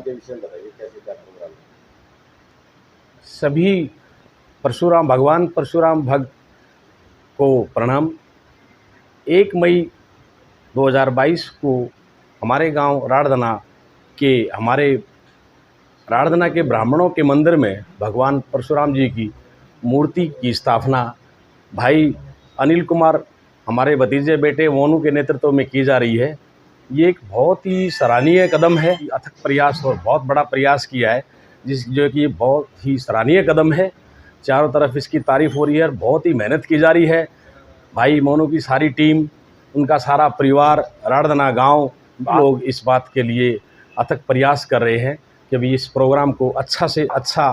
के विषय में बताइए, कैसे क्या प्रोग्राम है? सभी परशुराम भगवान परशुराम भक्त को प्रणाम। 1 मई 2022 को हमारे गांव राड़धना के ब्राह्मणों के मंदिर में भगवान परशुराम जी की मूर्ति की स्थापना भाई अनिल कुमार हमारे भतीजे बेटे मोनू के नेतृत्व में की जा रही है। ये एक बहुत ही सराहनीय कदम है, अथक प्रयास और बहुत बड़ा प्रयास किया है, जो कि बहुत ही सराहनीय कदम है। चारों तरफ इसकी तारीफ हो रही है और बहुत ही मेहनत की जा रही है। भाई मोनू की सारी टीम, उनका सारा परिवार, राड़धना गांव लोग इस बात के लिए अथक प्रयास कर रहे हैं कि अभी इस प्रोग्राम को अच्छा से अच्छा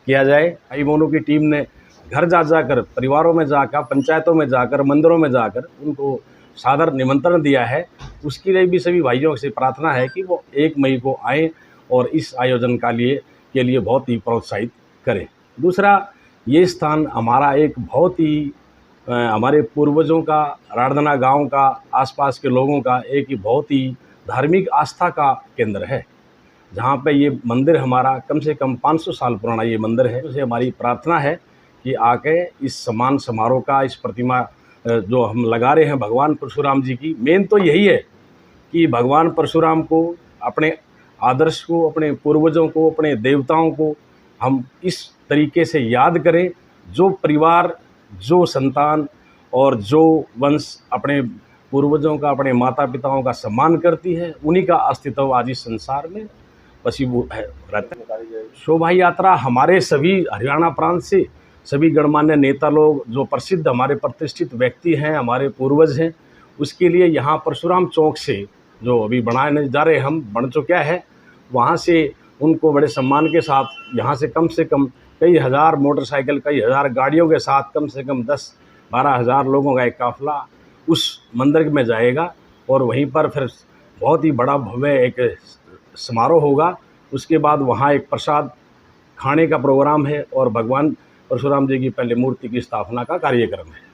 किया जाए। भाई मोनू की टीम ने घर जाकर, परिवारों में जाकर, पंचायतों में जाकर, मंदिरों में जाकर उनको सादर निमंत्रण दिया है। उसके लिए भी सभी भाइयों से प्रार्थना है कि वो 1 मई को आएँ और इस आयोजन के लिए बहुत ही प्रोत्साहित करें। दूसरा, ये स्थान हमारा एक बहुत ही हमारे पूर्वजों का, राड़धना गांव का, आसपास के लोगों का एक ही बहुत ही धार्मिक आस्था का केंद्र है, जहाँ पे ये मंदिर हमारा कम से कम 500 साल पुराना ये मंदिर है। उसे हमारी प्रार्थना है कि आके इस सम्मान समारोह का, इस प्रतिमा जो हम लगा रहे हैं भगवान परशुराम जी की, मेन तो यही है कि भगवान परशुराम को, अपने आदर्श को, अपने पूर्वजों को, अपने देवताओं को हम इस तरीके से याद करें। जो परिवार, जो संतान और जो वंश अपने पूर्वजों का, अपने माता पिताओं का सम्मान करती है, उन्हीं का अस्तित्व आज इस संसार में वसीभूत है रहता है। शोभा यात्रा हमारे सभी हरियाणा प्रांत से सभी गणमान्य नेता लोग, जो प्रसिद्ध हमारे प्रतिष्ठित व्यक्ति हैं, हमारे पूर्वज हैं, उसके लिए यहाँ परशुराम चौक से जो अभी बनाने जा रहे हम, बन चुका है, वहाँ से उनको बड़े सम्मान के साथ यहाँ से कम कई हज़ार मोटरसाइकिल, कई हज़ार गाड़ियों के साथ कम से कम 10-12 हज़ार लोगों का एक काफ़िला उस मंदिर में जाएगा और वहीं पर फिर बहुत ही बड़ा भव्य एक समारोह होगा। उसके बाद वहाँ एक प्रसाद खाने का प्रोग्राम है और भगवान परशुराम जी की पहले मूर्ति की स्थापना का कार्यक्रम है।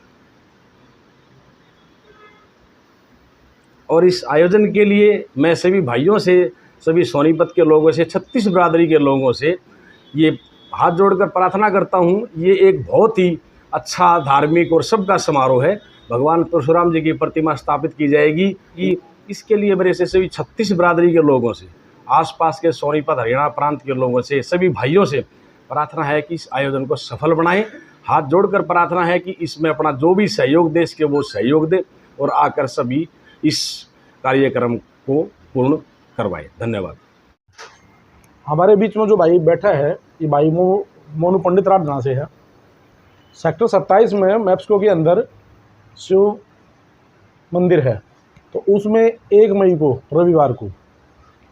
और इस आयोजन के लिए मैं सभी भाइयों से, सभी सोनीपत के लोगों से, 36 बिरादरी के लोगों से ये हाथ जोड़कर प्रार्थना करता हूँ। ये एक बहुत ही अच्छा धार्मिक और सबका समारोह है। भगवान परशुराम जी की प्रतिमा स्थापित की जाएगी कि इसके लिए मेरे से सभी 36 बिरादरी के लोगों से, आसपास के सोनीपत हरियाणा प्रांत के लोगों से, सभी भाइयों से प्रार्थना है कि इस आयोजन को सफल बनाएं। हाथ जोड़कर प्रार्थना है कि इसमें अपना जो भी सहयोग दे सके वो सहयोग दे और आकर सभी इस कार्यक्रम को पूर्ण करवाएं। धन्यवाद। हमारे बीच में जो भाई बैठा है, ये भाई मोनू पंडित राड़धना से है। सेक्टर 27 में मैप्सको के अंदर शिव मंदिर है, तो उसमें 1 मई को रविवार को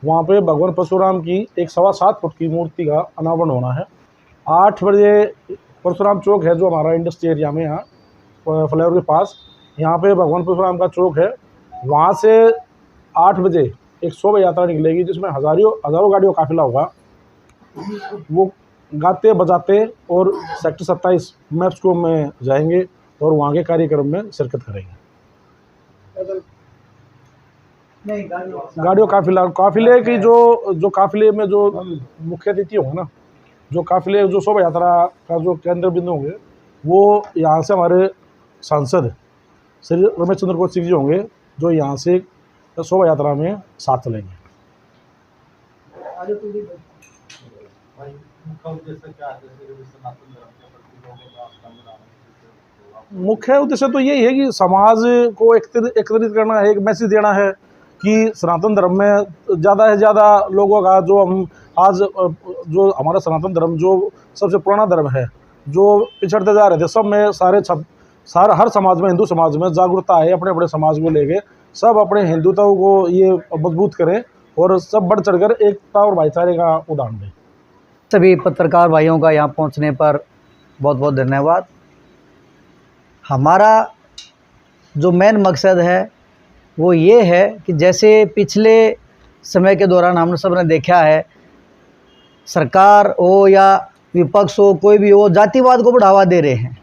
वहाँ पे भगवान परशुराम की एक 7.25 फुट की मूर्ति का अनावरण होना है। 8 बजे परशुराम चौक है जो हमारा इंडस्ट्री एरिया में, यहाँ फ्लाईओवर के पास, यहाँ पे भगवान परशुराम का चौक है। वहाँ से 8 बजे एक शोभा यात्रा निकलेगी जिसमें हज़ारों गाड़ियों का काफिला होगा। वो गाते बजाते और सेक्टर 27 मैप्सको में जाएंगे और वहाँ के कार्यक्रम में शिरकत करेंगे। गाड़ियों काफिले की जो काफिले में जो मुख्य अतिथि होंगे ना, जो काफिले जो शोभा यात्रा का जो केंद्र बिंदु होंगे, वो यहाँ से हमारे सांसद श्री रमेश चंद्र कौशिक जी होंगे, जो यहाँ से शोभा यात्रा में साथ चलेंगे। मुख्य उद्देश्य तो यही है कि समाज को एकत्रित करना है, एक मैसेज देना है कि सनातन धर्म में ज़्यादा से ज़्यादा लोगों का जो हमारा सनातन धर्म जो सबसे पुराना धर्म है, जो पिछड़ते जा रहे थे, सब में हर समाज में, हिंदू समाज में जागरूकता है। अपने अपने समाज को लेके सब अपने हिंदुत्व को ये मजबूत करें और सब बढ़ चढ़कर एकता और भाईचारे का उदाहरण दें। सभी पत्रकार भाइयों का यहाँ पहुँचने पर बहुत बहुत धन्यवाद। हमारा जो मेन मकसद है वो ये है कि जैसे पिछले समय के दौरान हम सब ने देखा है, सरकार हो या विपक्ष हो, कोई भी हो, जातिवाद को बढ़ावा दे रहे हैं।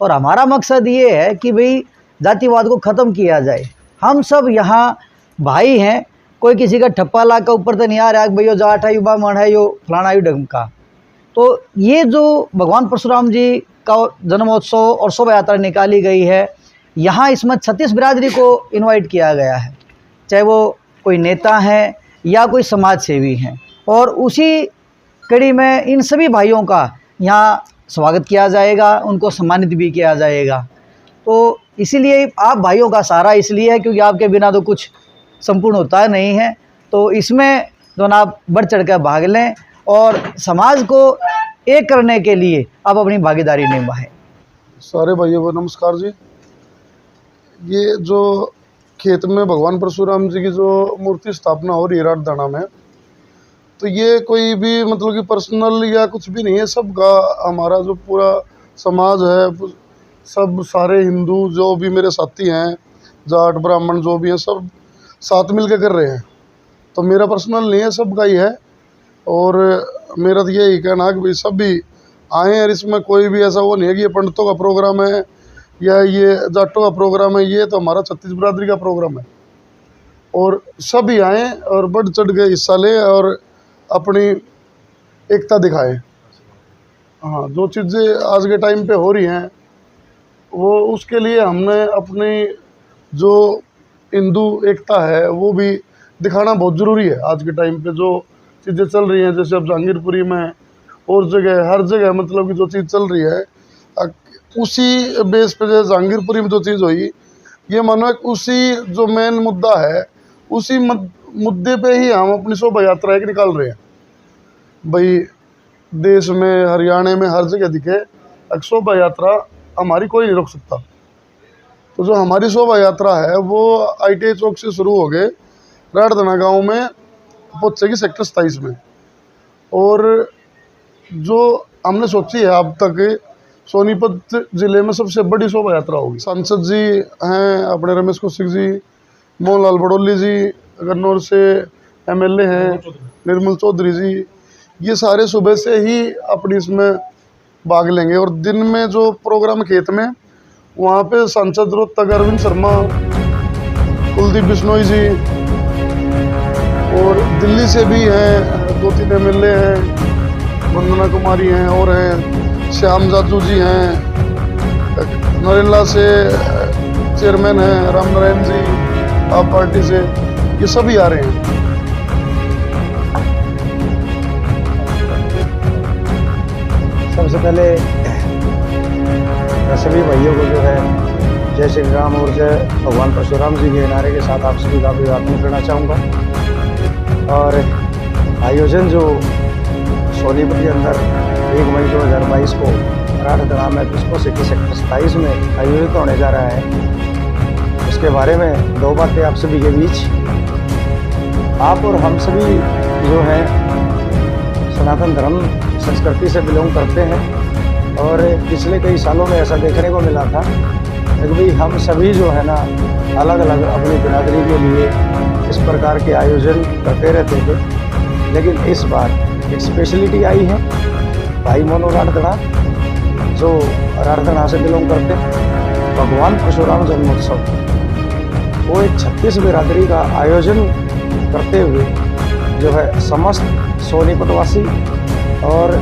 और हमारा मकसद ये है कि भाई जातिवाद को ख़त्म किया जाए। हम सब यहाँ भाई हैं कोई किसी का ठप्पा ला के ऊपर तो नहीं आ रहा कि भाई यो जाट है, यो बामण है, यो फलाना, यो ढंग। तो ये जो भगवान परशुराम जी का जन्मोत्सव और शोभा यात्रा निकाली गई है, यहाँ इसमें 36 बिरादरी को इनवाइट किया गया है, चाहे वो कोई नेता हैं या कोई समाज सेवी हैं। और उसी कड़ी में इन सभी भाइयों का यहाँ स्वागत किया जाएगा, उनको सम्मानित भी किया जाएगा। तो इसीलिए आप भाइयों का सहारा इसलिए है क्योंकि आपके बिना तो कुछ संपूर्ण होता नहीं है। तो इसमें दोनों आप बढ़ चढ़ कर भाग लें और समाज को एक करने के लिए आप अपनी भागीदारी निभाएं। सारे भाइयों को नमस्कार जी। ये जो खेत में भगवान परशुराम जी की जो मूर्ति स्थापना हो रही है राठदाना में, तो ये कोई भी मतलब कि पर्सनल या कुछ भी नहीं है, सबका हमारा जो पूरा समाज है, सब सारे हिंदू जो भी मेरे साथी हैं, जाट ब्राह्मण जो भी हैं, सब साथ मिल के कर रहे हैं। तो मेरा पर्सनल नहीं है, सबका ही है। और मेरा तो यही कहना है कि भाई सब भी आएँ, और इसमें कोई भी ऐसा वो नहीं है कि ये पंडितों का प्रोग्राम है या ये जाटों का प्रोग्राम है। ये तो हमारा 36 बिरादरी का प्रोग्राम है और सभी आएँ और बढ़ चढ़ के हिस्सा लें और अपनी एकता दिखाएं। हाँ, जो चीज़ें आज के टाइम पे हो रही हैं वो उसके लिए हमने अपनी जो हिंदू एकता है वो भी दिखाना बहुत ज़रूरी है। आज के टाइम पे जो चीज़ें चल रही हैं, जैसे अब जहांगीरपुरी में और जगह हर जगह मतलब कि जो चीज़ चल रही है, उसी बेस पे जैसे जहांगीरपुरी में जो चीज़ हुई, ये मानो उसी जो मेन मुद्दा है उसी मुद्दे पे ही हम अपनी शोभा यात्रा एक निकाल रहे हैं। भाई देश में, हरियाणा में हर जगह दिखे, शोभा यात्रा हमारी कोई नहीं रोक सकता। तो जो हमारी शोभा यात्रा है वो ITI चौक से शुरू हो गए राठदाना गांव में पहुँचेगी सेक्टर 27 में। और जो हमने सोची है अब तक सोनीपत ज़िले में सबसे बड़ी शोभा यात्रा होगी। सांसद जी हैं अपने रमेश कौशिक जी, मोहनलाल बड़ौली जी, गन्नौर से MLA हैं निर्मल चौधरी जी, ये सारे सुबह से ही अपनी इसमें भाग लेंगे। और दिन में जो प्रोग्राम खेत में, वहाँ पे सांसद रोहतक अरविंद शर्मा, कुलदीप बिश्नोई जी, और दिल्ली से भी हैं 2-3 MLA हैं, वंदना कुमारी हैं और हैं श्याम जाजू जी हैं, नरेला से चेयरमैन हैं राम नारायण जी आप पार्टी से, ये सभी आ रहे हैं। सबसे पहले मैं सभी भाइयों को जो है जय श्री राम और जय भगवान परशुराम जी के नारे के साथ आप सभी का अभिवादन करना चाहूँगा। और आयोजन जो सोनीपत के अंदर 1 मई 2022 को राठदाना में पुष्पो सिटी सेक्टर 27 में आयोजित होने जा रहा है, उसके बारे में 2 बातें आप सभी के बीच। आप और हम सभी जो हैं सनातन धर्म संस्कृति से बिलोंग करते हैं और पिछले कई सालों में ऐसा देखने को मिला था कि भाई हम सभी जो है ना अलग अलग अपनी बिरादरी के लिए इस प्रकार के आयोजन करते रहते थे। लेकिन इस बार एक स्पेशलिटी आई है, भाई मोनो राठदाना जो राठदाना से बिलोंग करते हैं, भगवान परशुराम जन्मोत्सव, वो एक 36 बिरादरी का आयोजन करते हुए जो है समस्त सोनीपतवासी, और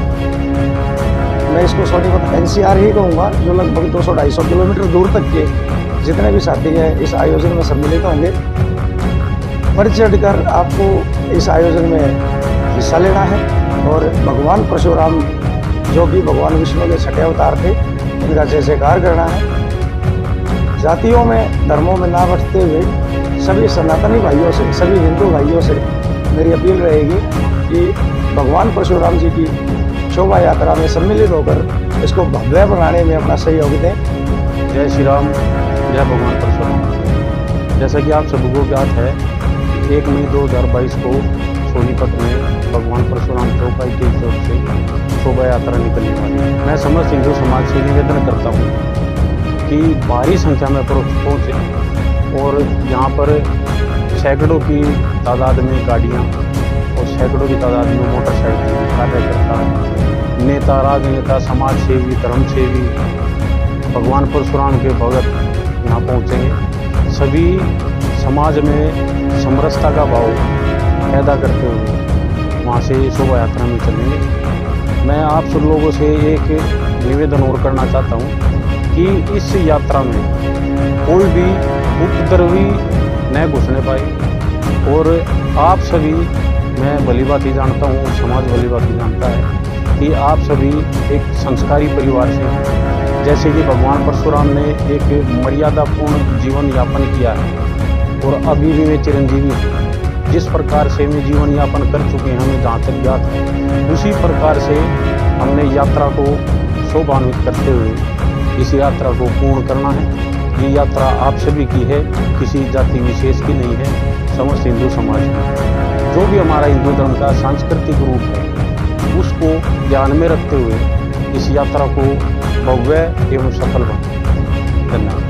मैं इसको सोनीपत NCR ही कहूँगा, जो लगभग 200-250 किलोमीटर दूर तक के जितने भी साथी हैं इस आयोजन में सम्मिलित होंगे। बढ़ चढ़कर आपको इस आयोजन में हिस्सा लेना है और भगवान परशुराम जो कि भगवान विष्णु के 6ठे अवतार थे, इनका जय जयकार करना है। जातियों में, धर्मों में ना बचते हुए सभी सनातनी भाइयों से, सभी हिंदू भाइयों से मेरी अपील रहेगी कि भगवान परशुराम जी की शोभा यात्रा में सम्मिलित होकर इसको भव्य बनाने में अपना सहयोग दें। जय श्री राम, जय भगवान परशुराम। जैसा कि आप सबको ज्ञात है, 1 मई 2022 को सोनीपत में भगवान परशुराम चौक ITI चौक से शोभा यात्रा निकलने वाली है। मैं समस्त हिंदू समाज से निवेदन करता हूँ कि भारी संख्या में पहुँचे और यहाँ पर सैकड़ों की तादाद में गाड़ियाँ और सैकड़ों की तादाद में मोटरसाइकिल, कार्यकर्ता, नेता, राजनेता, समाज सेवी, धर्म सेवी, भगवान परशुराम के भगत यहाँ पहुँचेंगे। सभी समाज में समरसता का भाव पैदा करते हुए वहाँ से शोभा यात्रा में चलेंगे। मैं आप सब लोगों से एक निवेदन और करना चाहता हूँ कि इस यात्रा में कोई भी उपद्रवी न घुसने पाए। और आप सभी, मैं भली बात ही जानता हूँ, समाज भली बात ही जानता है कि आप सभी एक संस्कारी परिवार से हैं। जैसे कि भगवान परशुराम ने एक मर्यादापूर्ण जीवन यापन किया है और अभी भी वे चिरंजीवी हैं। जिस प्रकार से वे जीवन यापन कर चुके हैं हमें जहाँ तक ज्ञात है, उसी प्रकार से हमने यात्रा को शोभान्वित करते हुए इस यात्रा को पूर्ण करना है। ये यात्रा आप सभी की है, किसी जाति विशेष की नहीं है, समस्त हिंदू समाज की। जो भी हमारा हिंदू धर्म का सांस्कृतिक रूप है उसको ध्यान में रखते हुए इस यात्रा को भव्य एवं सफल बनाएं। धन्यवाद।